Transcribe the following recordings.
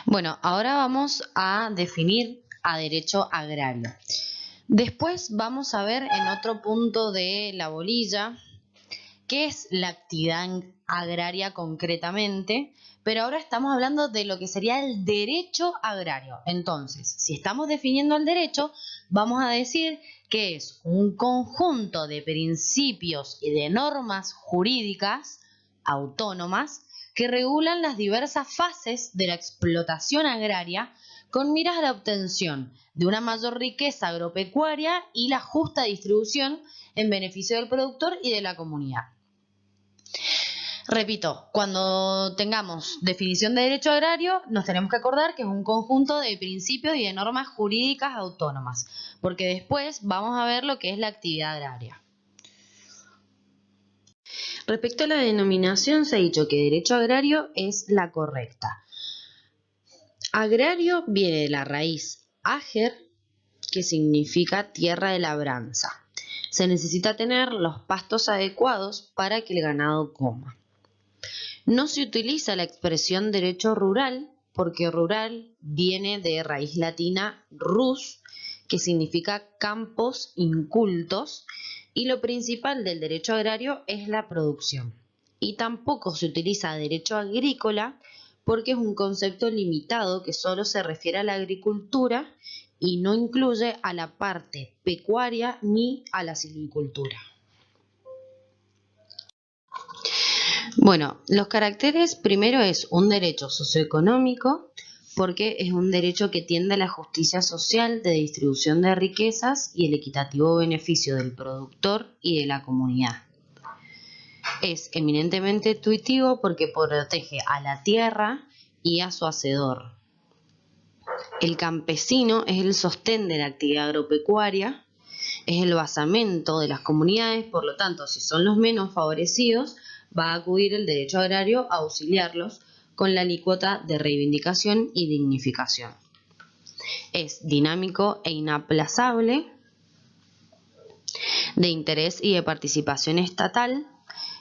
Bueno, ahora vamos a definir a derecho agrario. Después vamos a ver en otro punto de la bolilla qué es la actividad agraria concretamente, pero ahora estamos hablando de lo que sería el derecho agrario. Entonces, si estamos definiendo el derecho, vamos a decir que es un conjunto de principios y de normas jurídicas autónomas que regulan las diversas fases de la explotación agraria con miras a la obtención de una mayor riqueza agropecuaria y la justa distribución en beneficio del productor y de la comunidad. Repito, cuando tengamos definición de derecho agrario, nos tenemos que acordar que es un conjunto de principios y de normas jurídicas autónomas, porque después vamos a ver lo que es la actividad agraria. Respecto a la denominación, se ha dicho que derecho agrario es la correcta. Agrario viene de la raíz ager, que significa tierra de labranza. Se necesita tener los pastos adecuados para que el ganado coma. No se utiliza la expresión derecho rural porque rural viene de raíz latina rus, que significa campos incultos, y lo principal del derecho agrario es la producción. Y tampoco se utiliza derecho agrícola porque es un concepto limitado que solo se refiere a la agricultura y no incluye a la parte pecuaria ni a la silvicultura. Bueno, los caracteres primero es un derecho socioeconómico porque es un derecho que tiende a la justicia social de distribución de riquezas y el equitativo beneficio del productor y de la comunidad. Es eminentemente intuitivo porque protege a la tierra y a su hacedor. El campesino es el sostén de la actividad agropecuaria, es el basamento de las comunidades, por lo tanto, si son los menos favorecidos, va a acudir el derecho agrario a auxiliarlos con la alícuota de reivindicación y dignificación. Es dinámico e inaplazable, de interés y de participación estatal.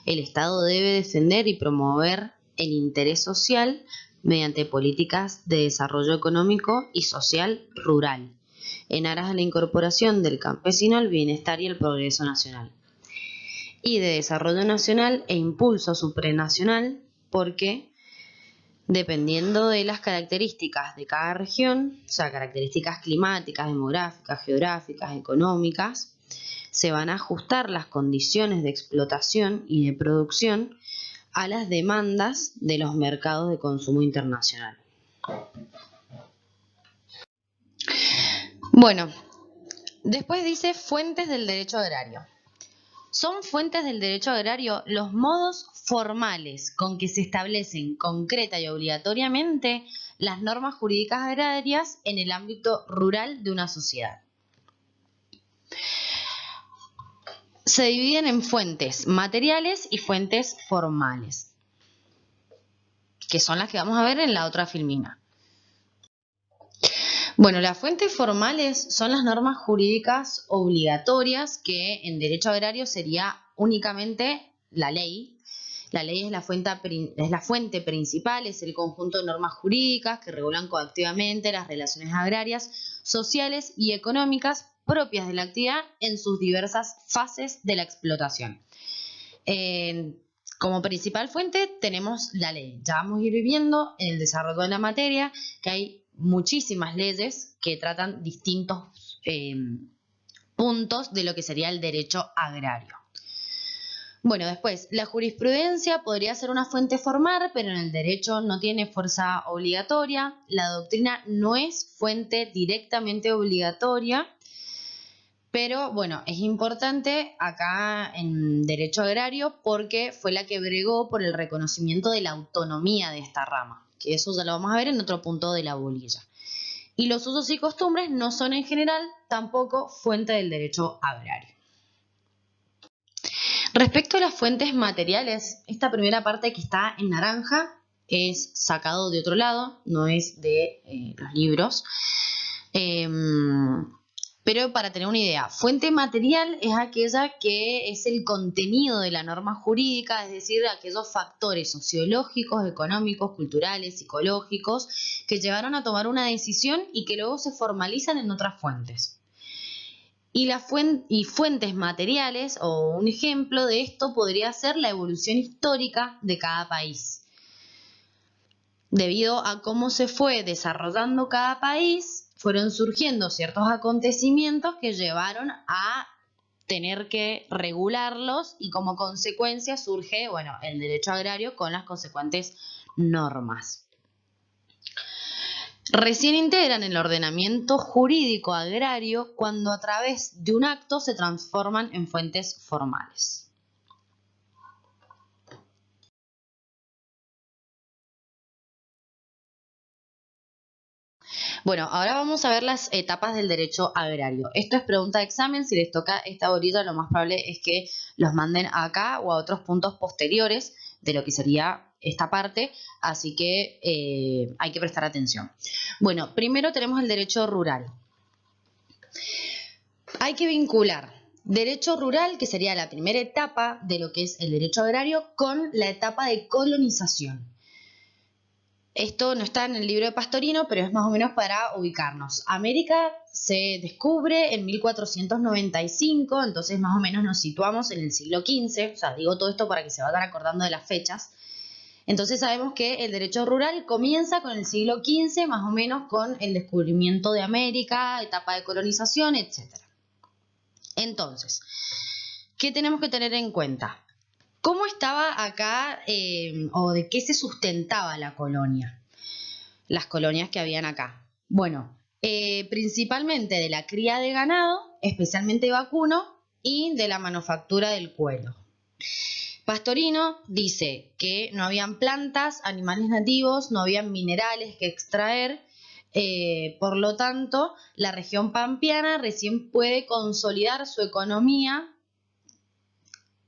El Estado debe defender y promover el interés social mediante políticas de desarrollo económico y social rural, en aras a la incorporación del campesino al bienestar y el progreso nacional. Y de desarrollo nacional e impulso supranacional porque dependiendo de las características de cada región, o sea, características climáticas, demográficas, geográficas, económicas, se van a ajustar las condiciones de explotación y de producción a las demandas de los mercados de consumo internacional. Bueno, después dice fuentes del derecho agrario. Son fuentes del derecho agrario los modos formales con que se establecen concreta y obligatoriamente las normas jurídicas agrarias en el ámbito rural de una sociedad. Se dividen en fuentes materiales y fuentes formales, que son las que vamos a ver en la otra filmina. Bueno, las fuentes formales son las normas jurídicas obligatorias que en derecho agrario sería únicamente la ley. La ley es la fuente principal, es el conjunto de normas jurídicas que regulan coactivamente las relaciones agrarias, sociales y económicas propias de la actividad en sus diversas fases de la explotación. Como principal fuente tenemos la ley. Ya vamos a ir viendo en el desarrollo de la materia que hay muchísimas leyes que tratan distintos puntos de lo que sería el derecho agrario. Bueno, después, la jurisprudencia podría ser una fuente formal, pero en el derecho no tiene fuerza obligatoria. La doctrina no es fuente directamente obligatoria, pero bueno, es importante acá en derecho agrario porque fue la que bregó por el reconocimiento de la autonomía de esta rama, que eso ya lo vamos a ver en otro punto de la bolilla. Y los usos y costumbres no son en general tampoco fuente del derecho agrario. Respecto a las fuentes materiales, esta primera parte que está en naranja es sacado de otro lado, no es de los libros. Pero para tener una idea, fuente material es aquella que es el contenido de la norma jurídica, es decir, aquellos factores sociológicos, económicos, culturales, psicológicos que llevaron a tomar una decisión y que luego se formalizan en otras fuentes. Y fuentes materiales, o un ejemplo de esto podría ser la evolución histórica de cada país. Debido a cómo se fue desarrollando cada país, fueron surgiendo ciertos acontecimientos que llevaron a tener que regularlos y como consecuencia surge, bueno, el derecho agrario con las consecuentes normas. Recién integran el ordenamiento jurídico agrario cuando a través de un acto se transforman en fuentes formales. Bueno, ahora vamos a ver las etapas del derecho agrario. Esto es pregunta de examen, si les toca esta bolita lo más probable es que los manden acá o a otros puntos posteriores de lo que sería esta parte, así que hay que prestar atención. Bueno, primero tenemos el derecho rural. Hay que vincular derecho rural, que sería la primera etapa de lo que es el derecho agrario, con la etapa de colonización. Esto no está en el libro de Pastorino, pero es más o menos para ubicarnos. América se descubre en 1495, entonces más o menos nos situamos en el siglo XV. O sea, digo todo esto para que se vayan acordando de las fechas. Entonces sabemos que el derecho rural comienza con el siglo XV, más o menos con el descubrimiento de América, etapa de colonización, etc. Entonces, ¿qué tenemos que tener en cuenta? ¿Cómo estaba acá o de qué se sustentaba la colonia? Las colonias que habían acá. Bueno, principalmente de la cría de ganado, especialmente vacuno, y de la manufactura del cuero. Pastorino dice que no habían plantas, animales nativos, no habían minerales que extraer, por lo tanto, la región pampeana recién puede consolidar su economía,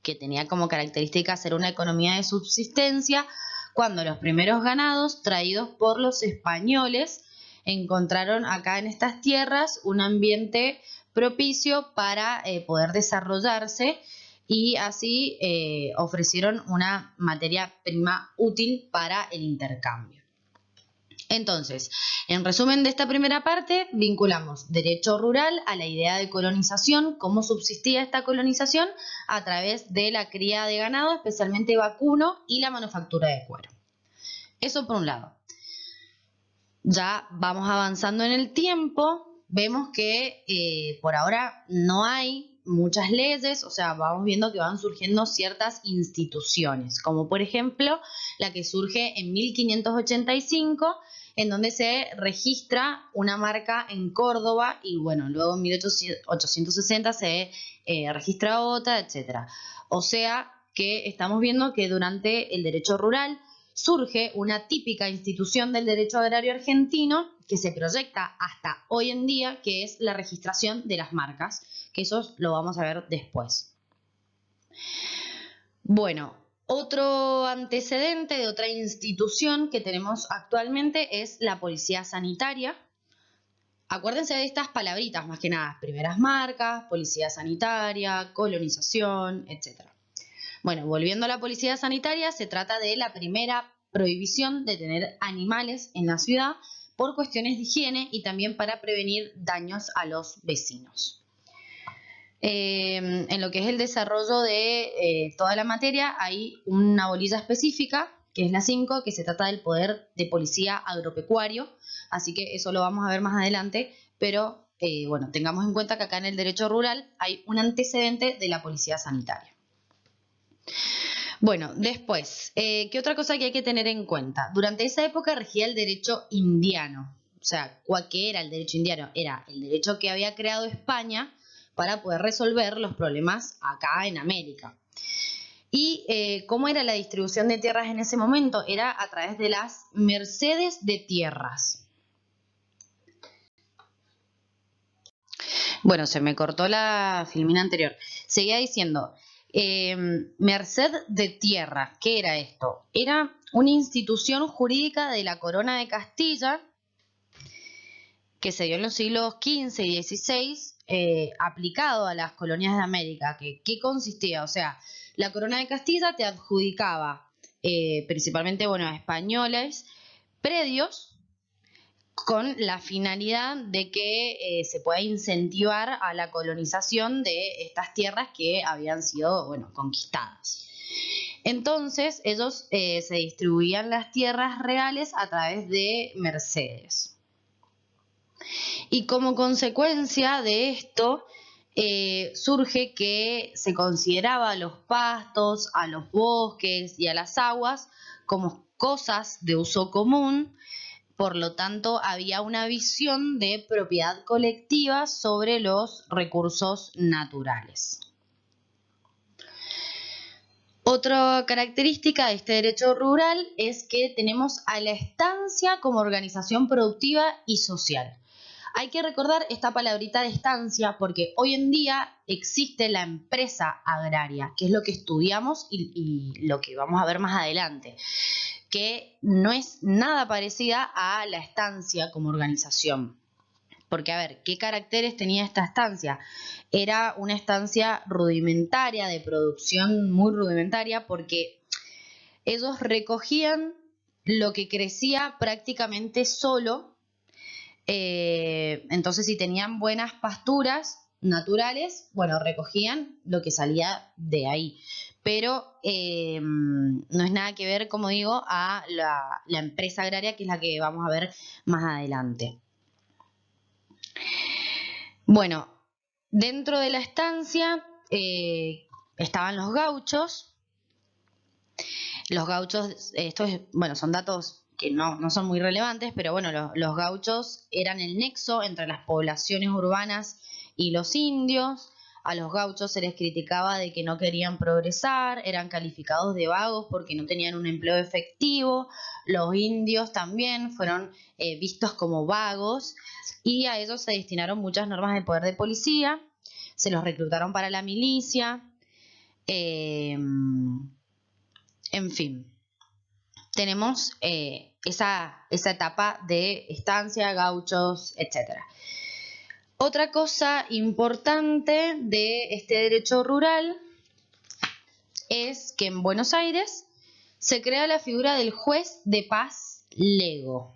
que tenía como característica ser una economía de subsistencia, cuando los primeros ganados traídos por los españoles encontraron acá en estas tierras un ambiente propicio para poder desarrollarse y así ofrecieron una materia prima útil para el intercambio. Entonces, en resumen de esta primera parte, vinculamos derecho rural a la idea de colonización, cómo subsistía esta colonización a través de la cría de ganado, especialmente vacuno, y la manufactura de cuero. Eso por un lado. Ya vamos avanzando en el tiempo, vemos que por ahora no hay muchas leyes, o sea, vamos viendo que van surgiendo ciertas instituciones, como por ejemplo la que surge en 1585, en donde se registra una marca en Córdoba y bueno, luego en 1860 se registra otra, etc. O sea que estamos viendo que durante el derecho rural surge una típica institución del derecho agrario argentino que se proyecta hasta hoy en día, que es la registración de las marcas, que eso lo vamos a ver después. Bueno, otro antecedente de otra institución que tenemos actualmente es la policía sanitaria. Acuérdense de estas palabritas más que nada, primeras marcas, policía sanitaria, colonización, etc. Bueno, volviendo a la policía sanitaria, se trata de la primera prohibición de tener animales en la ciudad por cuestiones de higiene y también para prevenir daños a los vecinos. En lo que es el desarrollo de toda la materia hay una bolilla específica, que es la 5, que se trata del poder de policía agropecuario, así que eso lo vamos a ver más adelante, pero bueno, tengamos en cuenta que acá en el derecho rural hay un antecedente de la policía sanitaria. Bueno, después, ¿qué otra cosa que hay que tener en cuenta? Durante esa época regía el derecho indiano. O sea, ¿qué era el derecho indiano? Era el derecho que había creado España para poder resolver los problemas acá en América. ¿Y cómo era la distribución de tierras en ese momento? Era a través de las mercedes de tierras. Bueno, se me cortó la filmina anterior. Seguía diciendo, merced de tierra, ¿qué era esto? Era una institución jurídica de la Corona de Castilla que se dio en los siglos XV y XVI, aplicado a las colonias de América, ¿qué consistía? O sea, la corona de Castilla te adjudicaba principalmente, bueno, a españoles, predios con la finalidad de que se pueda incentivar a la colonización de estas tierras que habían sido, bueno, conquistadas. Entonces, ellos se distribuían las tierras reales a través de mercedes. Y como consecuencia de esto, surge que se consideraba a los pastos, a los bosques y a las aguas como cosas de uso común. Por lo tanto, había una visión de propiedad colectiva sobre los recursos naturales. Otra característica de este derecho rural es que tenemos a la estancia como organización productiva y social. Hay que recordar esta palabrita de estancia porque hoy en día existe la empresa agraria, que es lo que estudiamos y lo que vamos a ver más adelante, que no es nada parecida a la estancia como organización. Porque, a ver, ¿qué caracteres tenía esta estancia? Era una estancia rudimentaria, de producción muy rudimentaria, porque ellos recogían lo que crecía prácticamente solo. Entonces, si tenían buenas pasturas naturales, bueno, recogían lo que salía de ahí. Pero no es nada que ver, como digo, a la empresa agraria, que es la que vamos a ver más adelante. Bueno, dentro de la estancia estaban los gauchos. Los gauchos, bueno, son datos que no son muy relevantes, pero bueno, los gauchos eran el nexo entre las poblaciones urbanas y los indios. A los gauchos se les criticaba de que no querían progresar, eran calificados de vagos porque no tenían un empleo efectivo. Los indios también fueron vistos como vagos y a ellos se destinaron muchas normas de poder de policía, se los reclutaron para la milicia, en fin. Tenemos esa etapa de estancia, gauchos, etc. Otra cosa importante de este derecho rural es que en Buenos Aires se crea la figura del juez de paz lego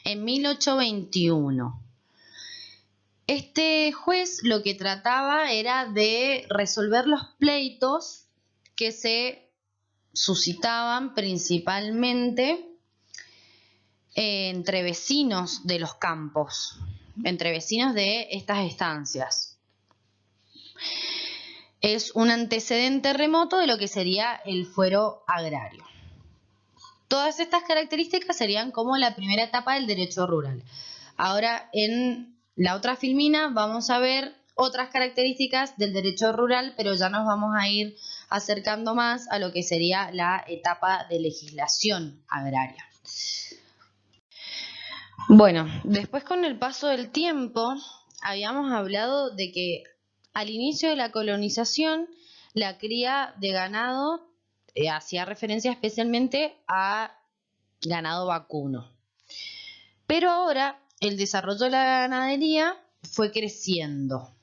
en 1821. Este juez lo que trataba era de resolver los pleitos que se suscitaban principalmente entre vecinos de los campos, entre vecinos de estas estancias. Es un antecedente remoto de lo que sería el fuero agrario. Todas estas características serían como la primera etapa del derecho rural. Ahora, en la otra filmina vamos a ver otras características del derecho rural, pero ya nos vamos a ir acercando más a lo que sería la etapa de legislación agraria. Bueno, después con el paso del tiempo, habíamos hablado de que al inicio de la colonización, la cría de ganado hacía referencia especialmente a ganado vacuno. Pero ahora el desarrollo de la ganadería fue creciendo.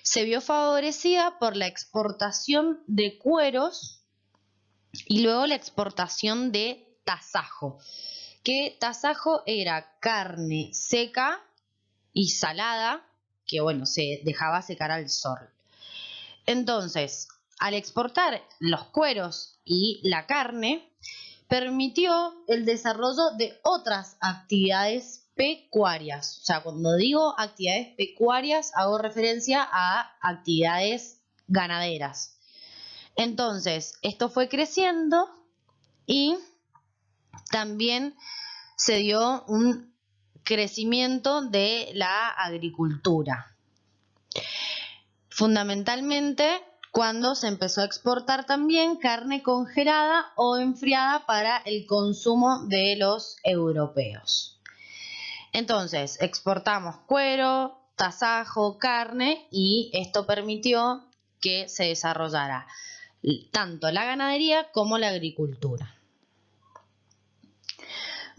Se vio favorecida por la exportación de cueros y luego la exportación de tasajo. Que tasajo era carne seca y salada, que bueno, se dejaba secar al sol. Entonces, al exportar los cueros y la carne, permitió el desarrollo de otras actividades pecuarias. O sea, cuando digo actividades pecuarias, hago referencia a actividades ganaderas. Entonces, esto fue creciendo y también se dio un crecimiento de la agricultura. Fundamentalmente cuando se empezó a exportar también carne congelada o enfriada para el consumo de los europeos. Entonces, exportamos cuero, tasajo, carne y esto permitió que se desarrollara tanto la ganadería como la agricultura.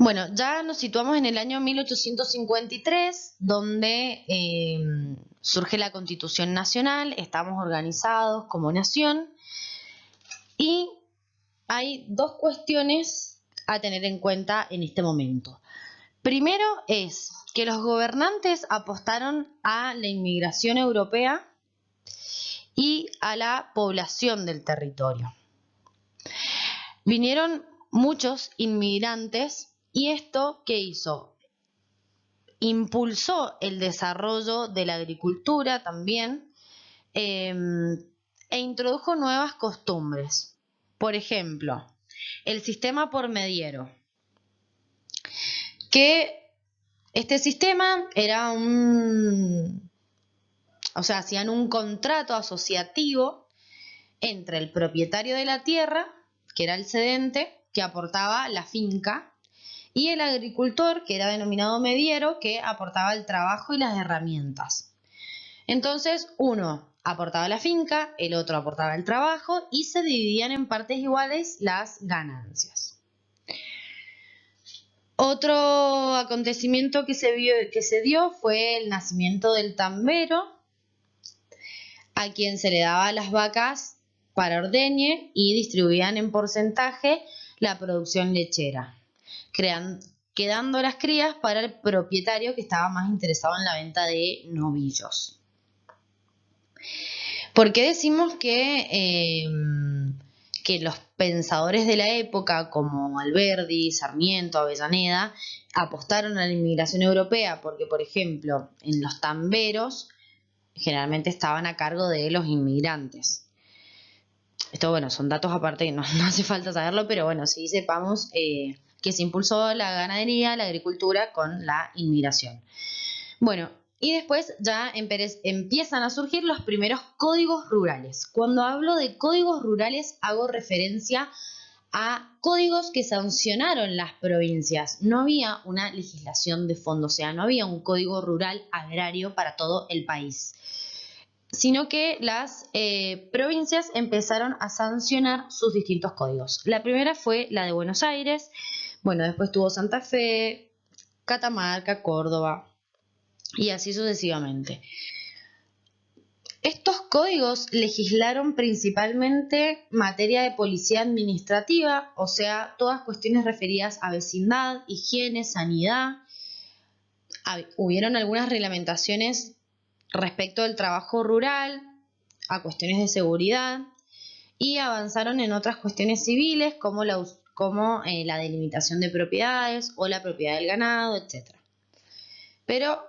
Bueno, ya nos situamos en el año 1853, donde surge la Constitución Nacional, estamos organizados como nación y hay dos cuestiones a tener en cuenta en este momento. Primero es que los gobernantes apostaron a la inmigración europea y a la población del territorio. Vinieron muchos inmigrantes y esto, ¿qué hizo? Impulsó el desarrollo de la agricultura también e introdujo nuevas costumbres. Por ejemplo, el sistema por mediero, que este sistema era hacían un contrato asociativo entre el propietario de la tierra, que era el cedente, que aportaba la finca, y el agricultor, que era denominado mediero, que aportaba el trabajo y las herramientas. Entonces, uno aportaba la finca, el otro aportaba el trabajo y se dividían en partes iguales las ganancias. Otro acontecimiento que se dio fue el nacimiento del tambero, a quien se le daba las vacas para ordeñe y distribuían en porcentaje la producción lechera, quedando las crías para el propietario que estaba más interesado en la venta de novillos. ¿Por qué decimos que los pensadores de la época como Alberdi, Sarmiento, Avellaneda apostaron a la inmigración europea? Porque, por ejemplo, en los tamberos generalmente estaban a cargo de los inmigrantes. Esto, bueno, son datos aparte que no hace falta saberlo, pero bueno, sí sepamos que se impulsó la ganadería, la agricultura con la inmigración. Bueno, y después ya empiezan a surgir los primeros códigos rurales. Cuando hablo de códigos rurales hago referencia a códigos que sancionaron las provincias. No había una legislación de fondo, o sea, no había un código rural agrario para todo el país, sino que las provincias empezaron a sancionar sus distintos códigos. La primera fue la de Buenos Aires, bueno, después tuvo Santa Fe, Catamarca, Córdoba y así sucesivamente. Estos códigos legislaron principalmente materia de policía administrativa, o sea, todas cuestiones referidas a vecindad, higiene, sanidad. Hubieron algunas reglamentaciones respecto del trabajo rural, a cuestiones de seguridad, y avanzaron en otras cuestiones civiles como la delimitación de propiedades o la propiedad del ganado, etc. Pero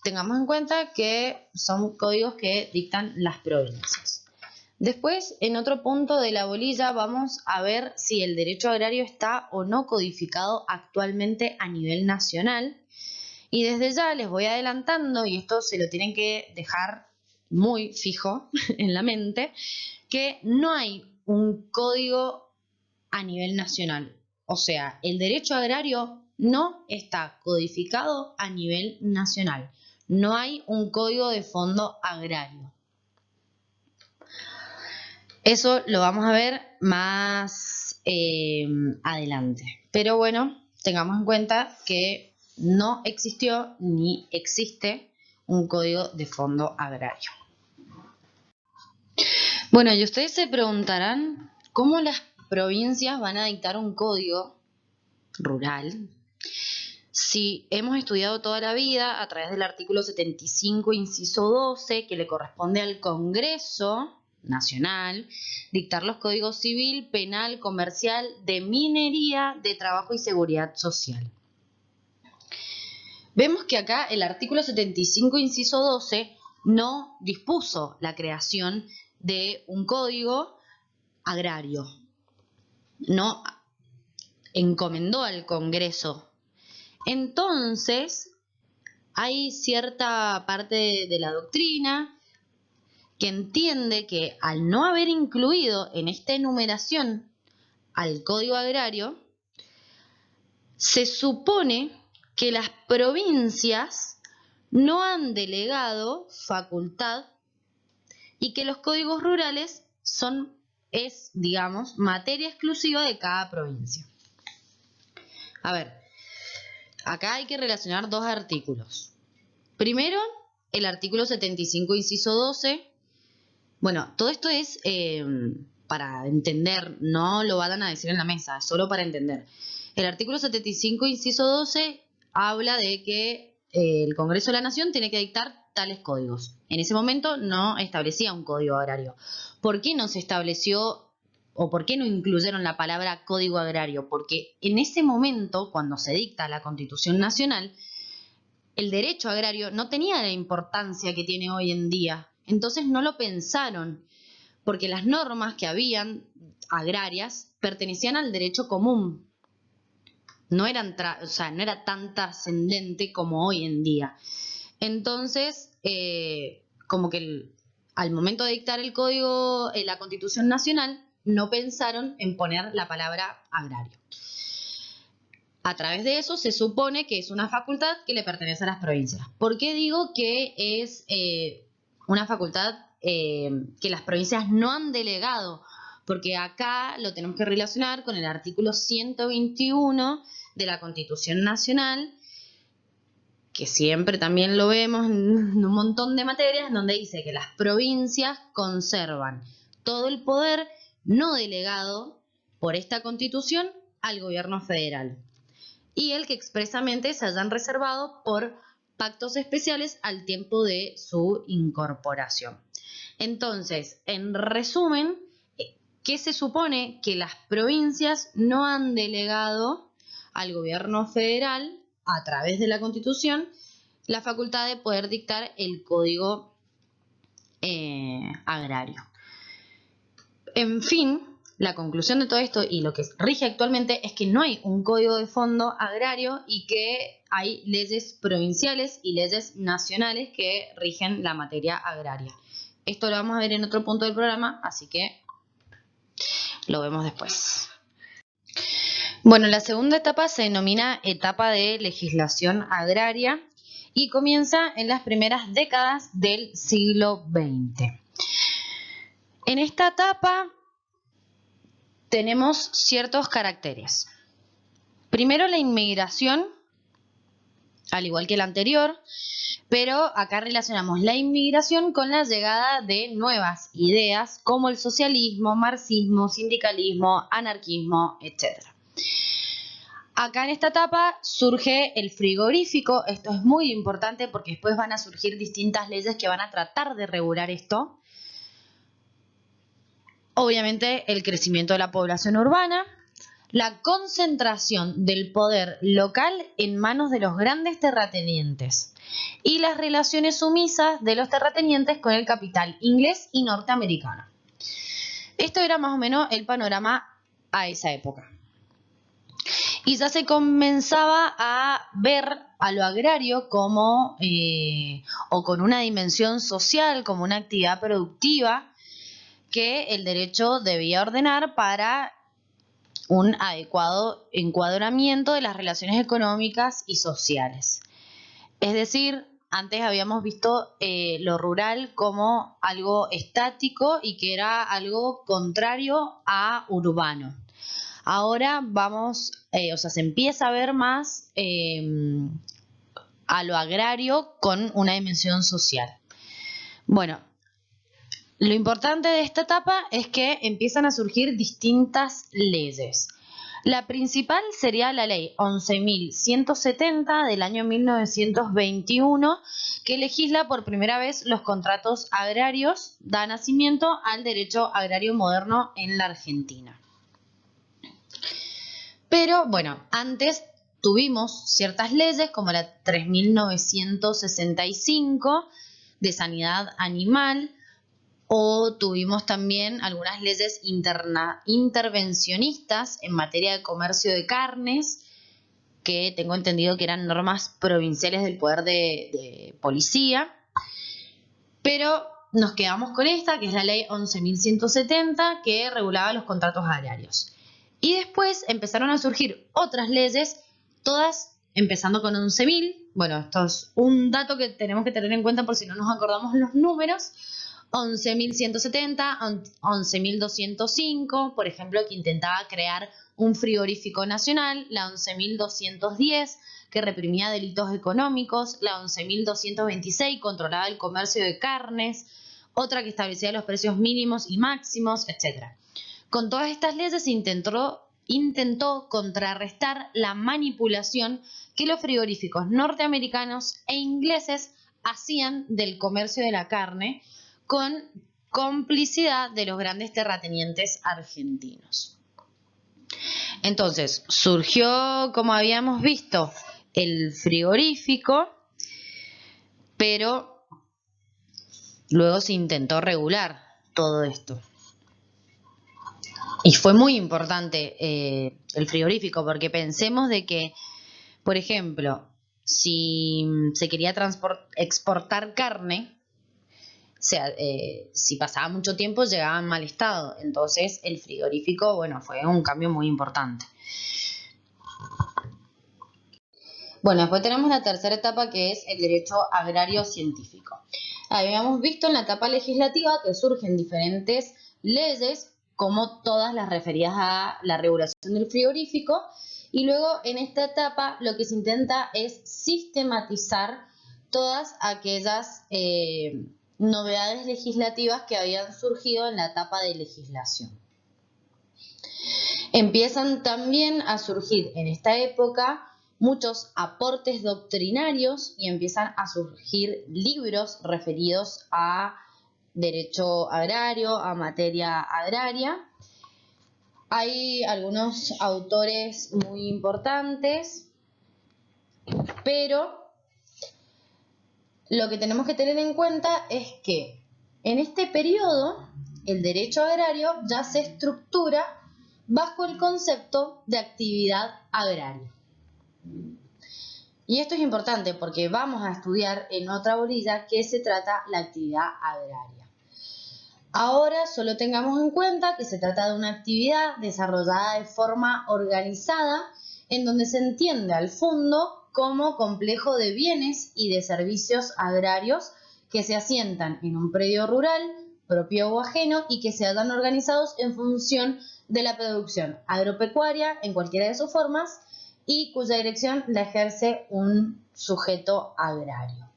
tengamos en cuenta que son códigos que dictan las provincias. Después, en otro punto de la bolilla, vamos a ver si el derecho agrario está o no codificado actualmente a nivel nacional. Y desde ya les voy adelantando, y esto se lo tienen que dejar muy fijo en la mente, que no hay un código a nivel nacional. O sea, el derecho agrario no está codificado a nivel nacional. No hay un código de fondo agrario. Eso lo vamos a ver más adelante. Pero bueno, tengamos en cuenta que no existió ni existe un código de fondo agrario. Bueno, y ustedes se preguntarán cómo las provincias van a dictar un código rural si hemos estudiado toda la vida a través del artículo 75, inciso 12, que le corresponde al Congreso Nacional dictar los códigos civil, penal, comercial, de minería, de trabajo y seguridad social. Vemos que acá el artículo 75, inciso 12, no dispuso la creación de un código agrario, no encomendó al Congreso. Entonces, hay cierta parte de la doctrina que entiende que al no haber incluido en esta enumeración al Código Agrario, se supone que las provincias no han delegado facultad y que los códigos rurales es, digamos, materia exclusiva de cada provincia. A ver, Acá hay que relacionar dos artículos. Primero, el artículo 75, inciso 12. Bueno, todo esto es para entender, no lo van a decir en la mesa, es solo para entender. El artículo 75, inciso 12, habla de que el Congreso de la Nación tiene que dictar tales códigos. En ese momento no establecía un código agrario. ¿Por qué no se estableció o por qué no incluyeron la palabra código agrario? Porque en ese momento, cuando se dicta la Constitución Nacional, el derecho agrario no tenía la importancia que tiene hoy en día. Entonces no lo pensaron, porque las normas que habían agrarias pertenecían al derecho común. No eran no era tan trascendente como hoy en día. Entonces, como que al momento de dictar el código, la Constitución Nacional, no pensaron en poner la palabra agrario. A través de eso se supone que es una facultad que le pertenece a las provincias. ¿Por qué digo que es una facultad que las provincias no han delegado? Porque acá lo tenemos que relacionar con el artículo 121 de la Constitución Nacional, que siempre también lo vemos en un montón de materias, donde dice que las provincias conservan todo el poder no delegado por esta Constitución al gobierno federal, y el que expresamente se hayan reservado por pactos especiales al tiempo de su incorporación. Entonces, en resumen, ¿qué se supone? Que las provincias no han delegado al gobierno federal, a través de la Constitución, la facultad de poder dictar el código agrario. En fin, la conclusión de todo esto y lo que rige actualmente es que no hay un código de fondo agrario y que hay leyes provinciales y leyes nacionales que rigen la materia agraria. Esto lo vamos a ver en otro punto del programa, así que lo vemos después. Bueno, la segunda etapa se denomina etapa de legislación agraria y comienza en las primeras décadas del siglo XX. En esta etapa tenemos ciertos caracteres. Primero, la inmigración, al igual que la anterior, pero acá relacionamos la inmigración con la llegada de nuevas ideas como el socialismo, marxismo, sindicalismo, anarquismo, etc. Acá en esta etapa surge el frigorífico. Esto es muy importante porque después van a surgir distintas leyes que van a tratar de regular esto. Obviamente el crecimiento de la población urbana, la concentración del poder local en manos de los grandes terratenientes y las relaciones sumisas de los terratenientes con el capital inglés y norteamericano. Esto era más o menos el panorama a esa época. Y ya se comenzaba a ver a lo agrario como, o con una dimensión social, como una actividad productiva que el derecho debía ordenar para un adecuado encuadramiento de las relaciones económicas y sociales. Es decir, antes habíamos visto lo rural como algo estático y que era algo contrario a urbano. Ahora se empieza a ver más a lo agrario con una dimensión social. Bueno, lo importante de esta etapa es que empiezan a surgir distintas leyes. La principal sería la ley 11.170 del año 1921, que legisla por primera vez los contratos agrarios, da nacimiento al derecho agrario moderno en la Argentina. Pero bueno, antes tuvimos ciertas leyes como la 3.965 de sanidad animal, o tuvimos también algunas leyes intervencionistas en materia de comercio de carnes, que tengo entendido que eran normas provinciales del poder de policía. Pero nos quedamos con esta, que es la ley 11.170, que regulaba los contratos agrarios. Y después empezaron a surgir otras leyes, todas empezando con 11.000. Bueno, esto es un dato que tenemos que tener en cuenta por si no nos acordamos los números. 11.170, 11.205, por ejemplo, que intentaba crear un frigorífico nacional, la 11.210, que reprimía delitos económicos, la 11.226 controlaba el comercio de carnes, otra que establecía los precios mínimos y máximos, etc. Con todas estas leyes se intentó contrarrestar la manipulación que los frigoríficos norteamericanos e ingleses hacían del comercio de la carne con complicidad de los grandes terratenientes argentinos. Entonces, surgió, como habíamos visto, el frigorífico, pero luego se intentó regular todo esto. Y fue muy importante el frigorífico, porque pensemos de que, por ejemplo, si se quería exportar carne, o sea, si pasaba mucho tiempo llegaba en mal estado. Entonces el frigorífico, bueno, fue un cambio muy importante. Bueno, después tenemos la tercera etapa, que es el derecho agrario científico. Habíamos visto en la etapa legislativa que surgen diferentes leyes, como todas las referidas a la regulación del frigorífico, y luego en esta etapa lo que se intenta es sistematizar todas aquellas novedades legislativas que habían surgido en la etapa de legislación. Empiezan también a surgir en esta época muchos aportes doctrinarios y empiezan a surgir libros referidos a derecho agrario, a materia agraria. Hay algunos autores muy importantes, pero lo que tenemos que tener en cuenta es que en este periodo el derecho agrario ya se estructura bajo el concepto de actividad agraria. Y esto es importante porque vamos a estudiar en otra orilla qué se trata la actividad agraria. Ahora solo tengamos en cuenta que se trata de una actividad desarrollada de forma organizada en donde se entiende al fondo como complejo de bienes y de servicios agrarios que se asientan en un predio rural, propio o ajeno, y que se hallan organizados en función de la producción agropecuaria en cualquiera de sus formas y cuya dirección la ejerce un sujeto agrario.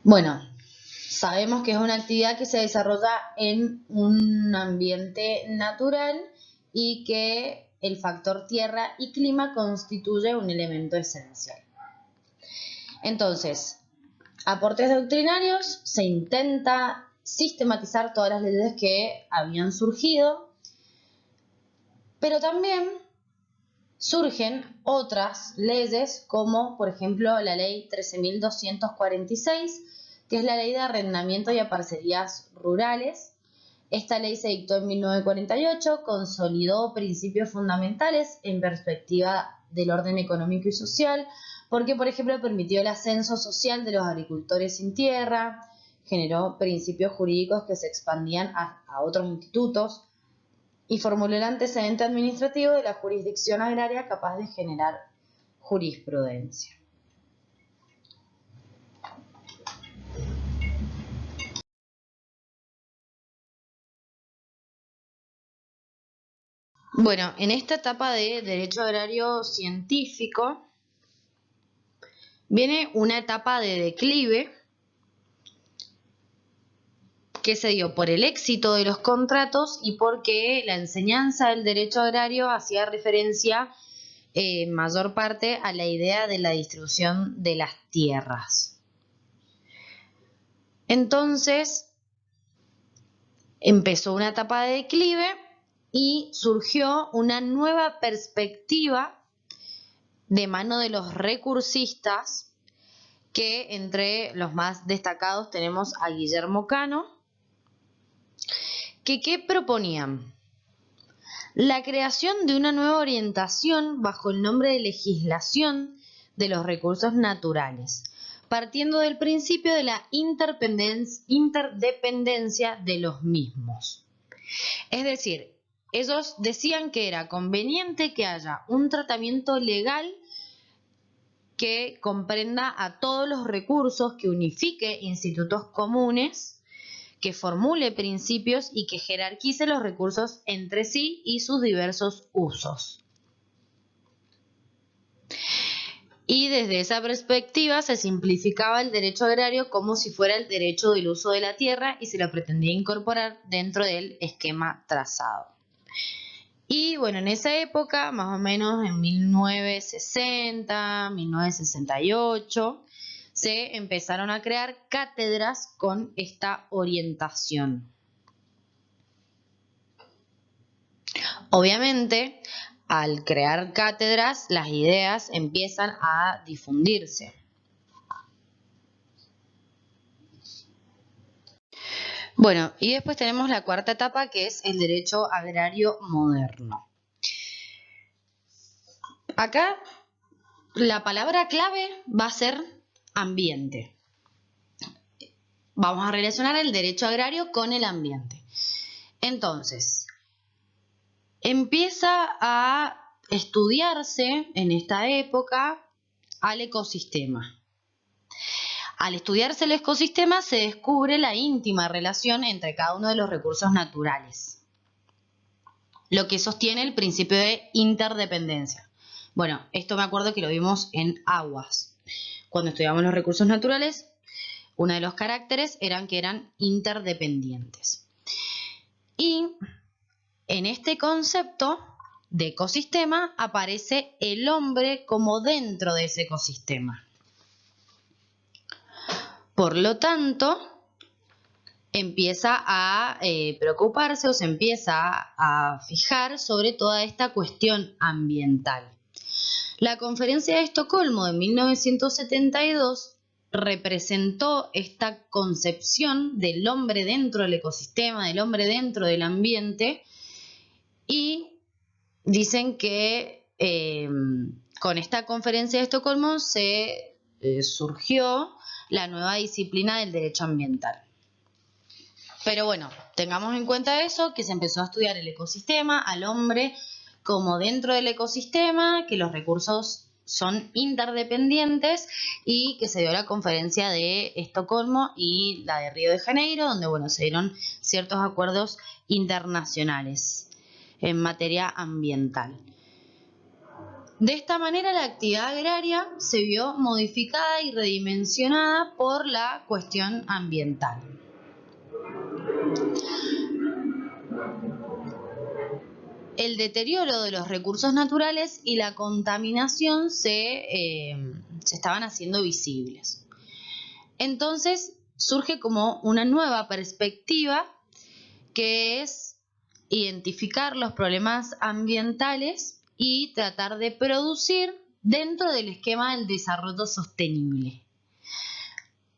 Bueno, sabemos que es una actividad que se desarrolla en un ambiente natural y que el factor tierra y clima constituye un elemento esencial. Entonces, aportes doctrinarios, se intenta sistematizar todas las leyes que habían surgido, pero también surgen otras leyes como, por ejemplo, la ley 13.246, que es la ley de arrendamiento y a parcerías rurales. Esta ley se dictó en 1948, consolidó principios fundamentales en perspectiva del orden económico y social, porque, por ejemplo, permitió el ascenso social de los agricultores sin tierra, generó principios jurídicos que se expandían a otros institutos y formuló el antecedente administrativo de la jurisdicción agraria capaz de generar jurisprudencia. Bueno, en esta etapa de derecho agrario científico viene una etapa de declive que se dio por el éxito de los contratos y porque la enseñanza del derecho agrario hacía referencia en mayor parte a la idea de la distribución de las tierras. Entonces, empezó una etapa de declive y surgió una nueva perspectiva de mano de los recursistas, que entre los más destacados tenemos a Guillermo Cano, que ¿qué proponían? La creación de una nueva orientación bajo el nombre de legislación de los recursos naturales, partiendo del principio de la interdependencia de los mismos. Es decir, ellos decían que era conveniente que haya un tratamiento legal que comprenda a todos los recursos, que unifique institutos comunes, que formule principios y que jerarquice los recursos entre sí y sus diversos usos. Y desde esa perspectiva se simplificaba el derecho agrario como si fuera el derecho del uso de la tierra y se lo pretendía incorporar dentro del esquema trazado. Y bueno, en esa época, más o menos en 1960, 1968, se empezaron a crear cátedras con esta orientación. Obviamente, al crear cátedras, las ideas empiezan a difundirse. Bueno, y después tenemos la cuarta etapa, que es el derecho agrario moderno. Acá la palabra clave va a ser ambiente. Vamos a relacionar el derecho agrario con el ambiente. Entonces, empieza a estudiarse en esta época al ecosistema. Al estudiarse el ecosistema se descubre la íntima relación entre cada uno de los recursos naturales, lo que sostiene el principio de interdependencia. Bueno, esto me acuerdo que lo vimos en aguas. Cuando estudiamos los recursos naturales, uno de los caracteres eran que eran interdependientes. Y en este concepto de ecosistema aparece el hombre como dentro de ese ecosistema. Por lo tanto, empieza a preocuparse o se empieza a fijar sobre toda esta cuestión ambiental. La Conferencia de Estocolmo de 1972 representó esta concepción del hombre dentro del ecosistema, del hombre dentro del ambiente, y dicen que con esta Conferencia de Estocolmo se surgió la nueva disciplina del derecho ambiental. Pero bueno, tengamos en cuenta eso, que se empezó a estudiar el ecosistema, al hombre como dentro del ecosistema, que los recursos son interdependientes y que se dio la conferencia de Estocolmo y la de Río de Janeiro, donde bueno, se dieron ciertos acuerdos internacionales en materia ambiental. De esta manera la actividad agraria se vio modificada y redimensionada por la cuestión ambiental. El deterioro de los recursos naturales y la contaminación se estaban haciendo visibles. Entonces surge como una nueva perspectiva, que es identificar los problemas ambientales y tratar de producir dentro del esquema del desarrollo sostenible.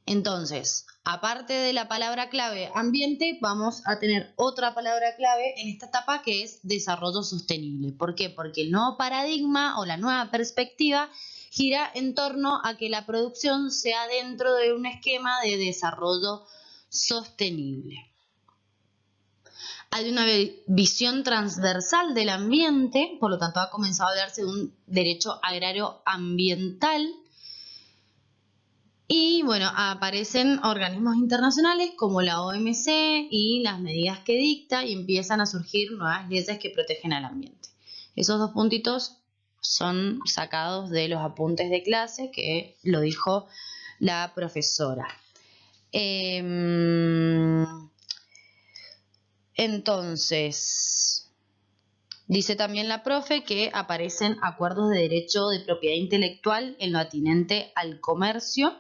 Entonces, aparte de la palabra clave ambiente, vamos a tener otra palabra clave en esta etapa, que es desarrollo sostenible. ¿Por qué? Porque el nuevo paradigma o la nueva perspectiva gira en torno a que la producción sea dentro de un esquema de desarrollo sostenible. Hay una visión transversal del ambiente, por lo tanto ha comenzado a hablarse de un derecho agrario ambiental. Y bueno, aparecen organismos internacionales como la OMC y las medidas que dicta, y empiezan a surgir nuevas leyes que protegen al ambiente. Esos dos puntitos son sacados de los apuntes de clase que lo dijo la profesora. Entonces, dice también la profe que aparecen acuerdos de derecho de propiedad intelectual en lo atinente al comercio.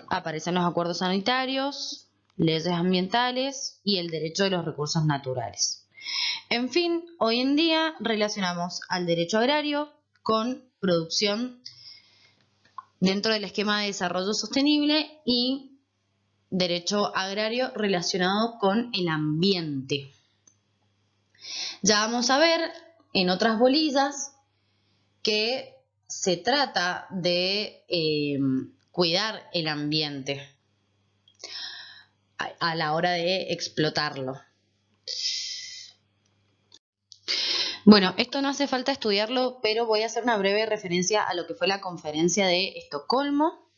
Aparecen los acuerdos sanitarios, leyes ambientales y el derecho de los recursos naturales. En fin, hoy en día relacionamos al derecho agrario con producción dentro del esquema de desarrollo sostenible y derecho agrario relacionado con el ambiente. Ya vamos a ver en otras bolillas que se trata de cuidar el ambiente a la hora de explotarlo. Bueno, esto no hace falta estudiarlo, pero voy a hacer una breve referencia a lo que fue la Conferencia de Estocolmo.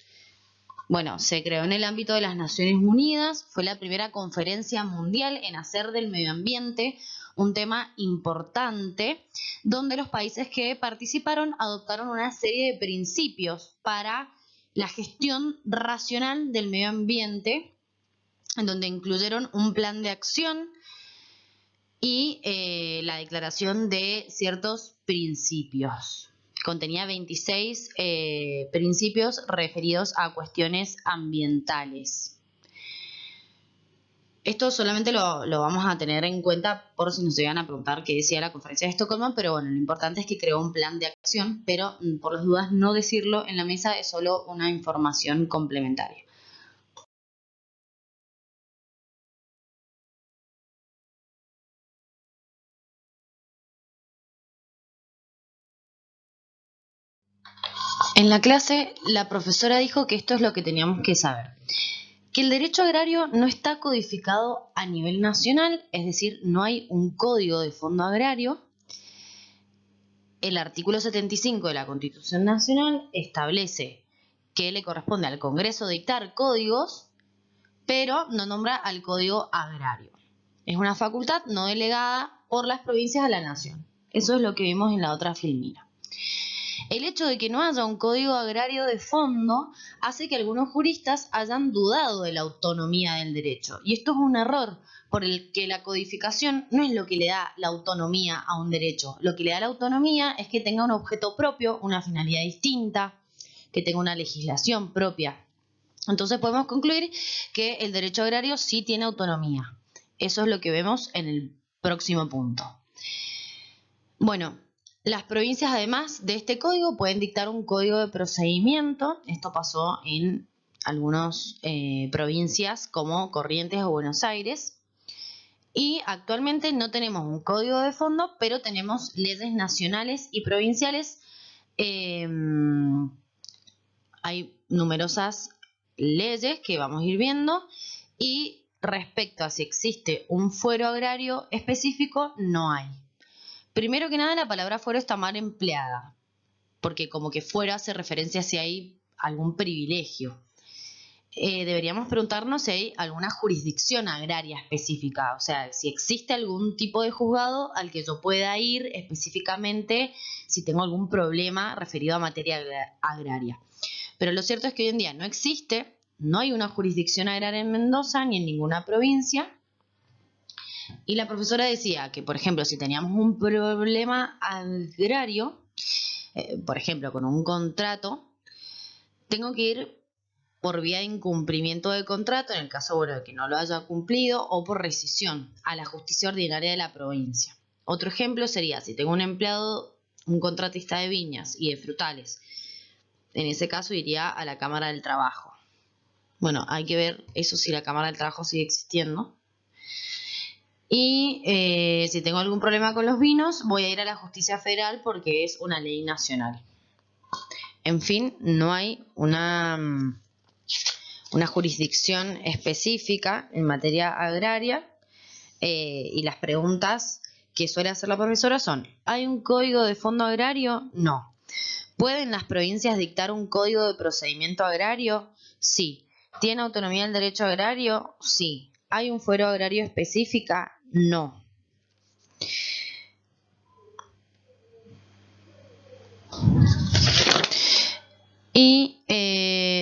Bueno, se creó en el ámbito de las Naciones Unidas, fue la primera conferencia mundial en hacer del medio ambiente un tema importante, donde los países que participaron adoptaron una serie de principios para la gestión racional del medio ambiente, en donde incluyeron un plan de acción y la declaración de ciertos principios. Contenía 26 principios referidos a cuestiones ambientales. Esto solamente lo vamos a tener en cuenta por si nos llegan a preguntar qué decía la Conferencia de Estocolmo, pero bueno, lo importante es que creó un plan de acción, pero por las dudas no decirlo en la mesa es solo una información complementaria. En la clase, la profesora dijo que esto es lo que teníamos que saber. Que el derecho agrario no está codificado a nivel nacional, es decir, no hay un código de fondo agrario. El artículo 75 de la Constitución Nacional establece que le corresponde al Congreso dictar códigos, pero no nombra al Código Agrario. Es una facultad no delegada por las provincias a la nación. Eso es lo que vimos en la otra filmina. El hecho de que no haya un código agrario de fondo hace que algunos juristas hayan dudado de la autonomía del derecho. Y esto es un error, por el que la codificación no es lo que le da la autonomía a un derecho. Lo que le da la autonomía es que tenga un objeto propio, una finalidad distinta, que tenga una legislación propia. Entonces podemos concluir que el derecho agrario sí tiene autonomía. Eso es lo que vemos en el próximo punto. Bueno, las provincias, además de este código, pueden dictar un código de procedimiento. Esto pasó en algunas provincias como Corrientes o Buenos Aires. Y actualmente no tenemos un código de fondo, pero tenemos leyes nacionales y provinciales. Hay numerosas leyes que vamos a ir viendo. Y respecto a si existe un fuero agrario específico, no hay. Primero que nada, la palabra fuero está mal empleada, porque como que fuero hace referencia a si hay algún privilegio. Deberíamos preguntarnos si hay alguna jurisdicción agraria específica, o sea, si existe algún tipo de juzgado al que yo pueda ir específicamente si tengo algún problema referido a materia agraria. Pero lo cierto es que hoy en día no existe, no hay una jurisdicción agraria en Mendoza ni en ninguna provincia. Y la profesora decía que, por ejemplo, si teníamos un problema agrario, por ejemplo, con un contrato, tengo que ir por vía de incumplimiento del contrato, en el caso de que no lo haya cumplido, o por rescisión a la justicia ordinaria de la provincia. Otro ejemplo sería, si tengo un empleado, un contratista de viñas y de frutales, en ese caso iría a la Cámara del Trabajo. Bueno, hay que ver eso si la Cámara del Trabajo sigue existiendo. Y si tengo algún problema con los vinos, voy a ir a la justicia federal porque es una ley nacional. En fin, no hay una jurisdicción específica en materia agraria. Y las preguntas que suele hacer la profesora son: ¿hay un código de fondo agrario? No. ¿Pueden las provincias dictar un código de procedimiento agrario? Sí. ¿Tiene autonomía el derecho agrario? Sí. ¿Hay un fuero agrario específica? No. ¿Y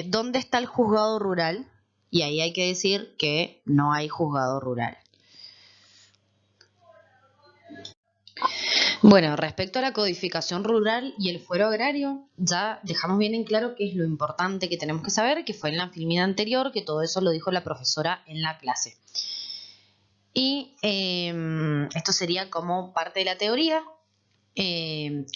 dónde está el juzgado rural? Y ahí hay que decir que no hay juzgado rural. Bueno, respecto a la codificación rural y el fuero agrario, ya dejamos bien en claro qué es lo importante que tenemos que saber, que fue en la filmina anterior, que todo eso lo dijo la profesora en la clase. Y esto sería como parte de la teoría.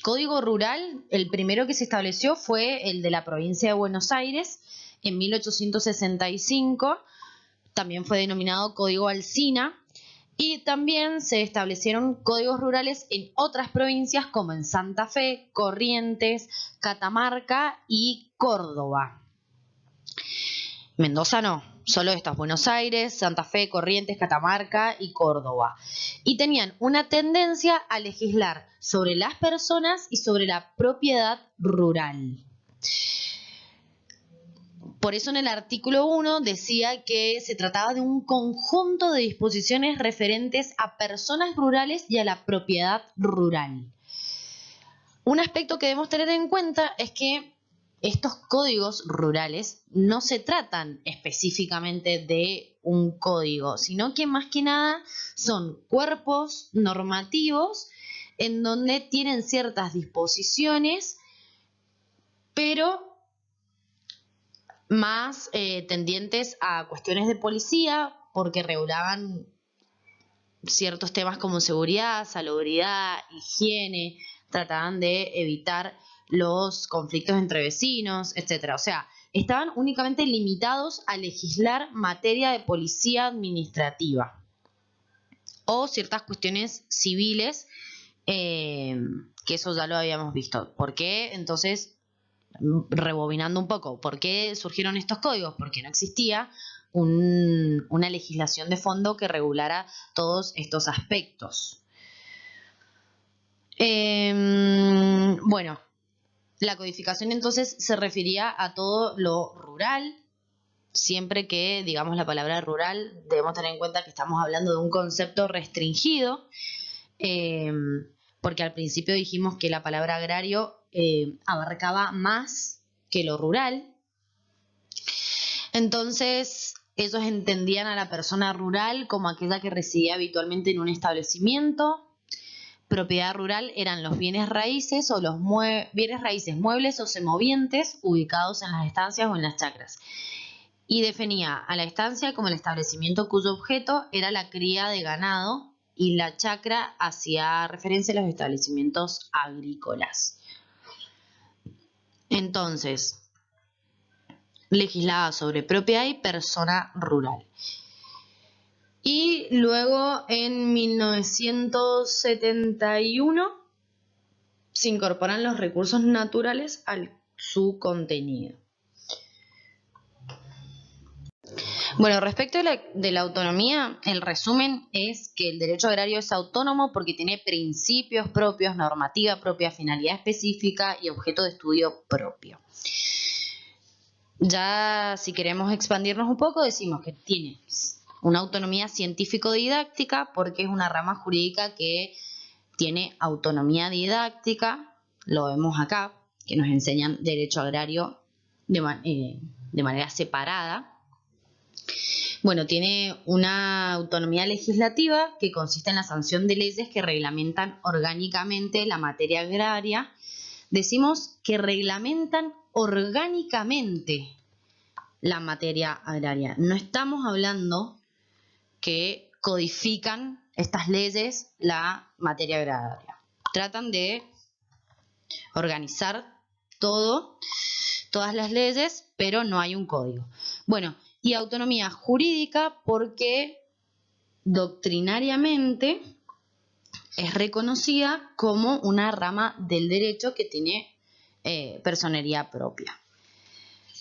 Código rural, el primero que se estableció fue el de la provincia de Buenos Aires en 1865, también fue denominado Código Alsina, y también se establecieron códigos rurales en otras provincias como en Santa Fe, Corrientes, Catamarca y Córdoba. Mendoza no. solo estas: Buenos Aires, Santa Fe, Corrientes, Catamarca y Córdoba. Y tenían una tendencia a legislar sobre las personas y sobre la propiedad rural. Por eso en el artículo 1 decía que se trataba de un conjunto de disposiciones referentes a personas rurales y a la propiedad rural. Un aspecto que debemos tener en cuenta es que estos códigos rurales no se tratan específicamente de un código, sino que más que nada son cuerpos normativos en donde tienen ciertas disposiciones, pero más tendientes a cuestiones de policía, porque regulaban ciertos temas como seguridad, salubridad, higiene, trataban de evitar los conflictos entre vecinos, etc. O sea, estaban únicamente limitados a legislar materia de policía administrativa o ciertas cuestiones civiles, que eso ya lo habíamos visto. ¿Por qué? Entonces, rebobinando un poco, ¿por qué surgieron estos códigos? Porque no existía una legislación de fondo que regulara todos estos aspectos. Bueno, la codificación entonces se refería a todo lo rural. Siempre que digamos la palabra rural, debemos tener en cuenta que estamos hablando de un concepto restringido, porque al principio dijimos que la palabra agrario abarcaba más que lo rural. Entonces, ellos entendían a la persona rural como aquella que residía habitualmente en un establecimiento. Propiedad rural eran los bienes raíces o los bienes raíces muebles o semovientes ubicados en las estancias o en las chacras. Y definía a la estancia como el establecimiento cuyo objeto era la cría de ganado, y la chacra hacía referencia a los establecimientos agrícolas. Entonces, legislaba sobre propiedad y persona rural. Y luego en 1971 se incorporan los recursos naturales a su contenido. Bueno, respecto de la autonomía, el resumen es que el derecho agrario es autónomo porque tiene principios propios, normativa propia, finalidad específica y objeto de estudio propio. Ya si queremos expandirnos un poco, decimos que tiene una autonomía científico-didáctica porque es una rama jurídica que tiene autonomía didáctica, lo vemos acá, que nos enseñan derecho agrario de manera separada. Bueno, tiene una autonomía legislativa que consiste en la sanción de leyes que reglamentan orgánicamente la materia agraria. Decimos que reglamentan orgánicamente la materia agraria. No estamos hablando que codifican estas leyes la materia agraria. Tratan de organizar todas las leyes, pero no hay un código. Bueno, y autonomía jurídica porque doctrinariamente es reconocida como una rama del derecho que tiene personería propia.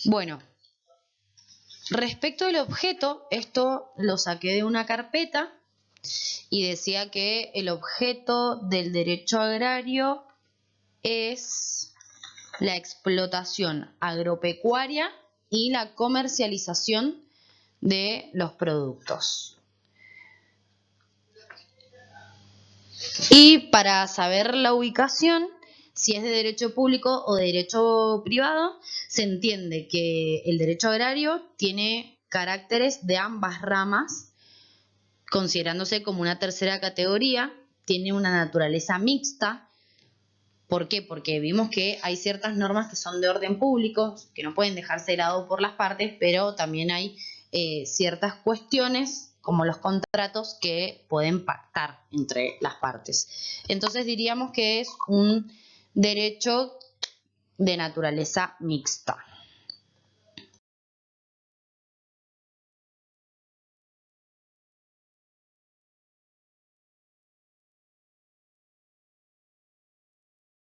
Bueno, respecto del objeto, esto lo saqué de una carpeta y decía que el objeto del derecho agrario es la explotación agropecuaria y la comercialización de los productos. Y para saber la ubicación, si es de derecho público o de derecho privado, se entiende que el derecho agrario tiene caracteres de ambas ramas, considerándose como una tercera categoría, tiene una naturaleza mixta. ¿Por qué? Porque vimos que hay ciertas normas que son de orden público, que no pueden dejarse de lado por las partes, pero también hay ciertas cuestiones, como los contratos, que pueden pactar entre las partes. Entonces diríamos que es un derecho de naturaleza mixta.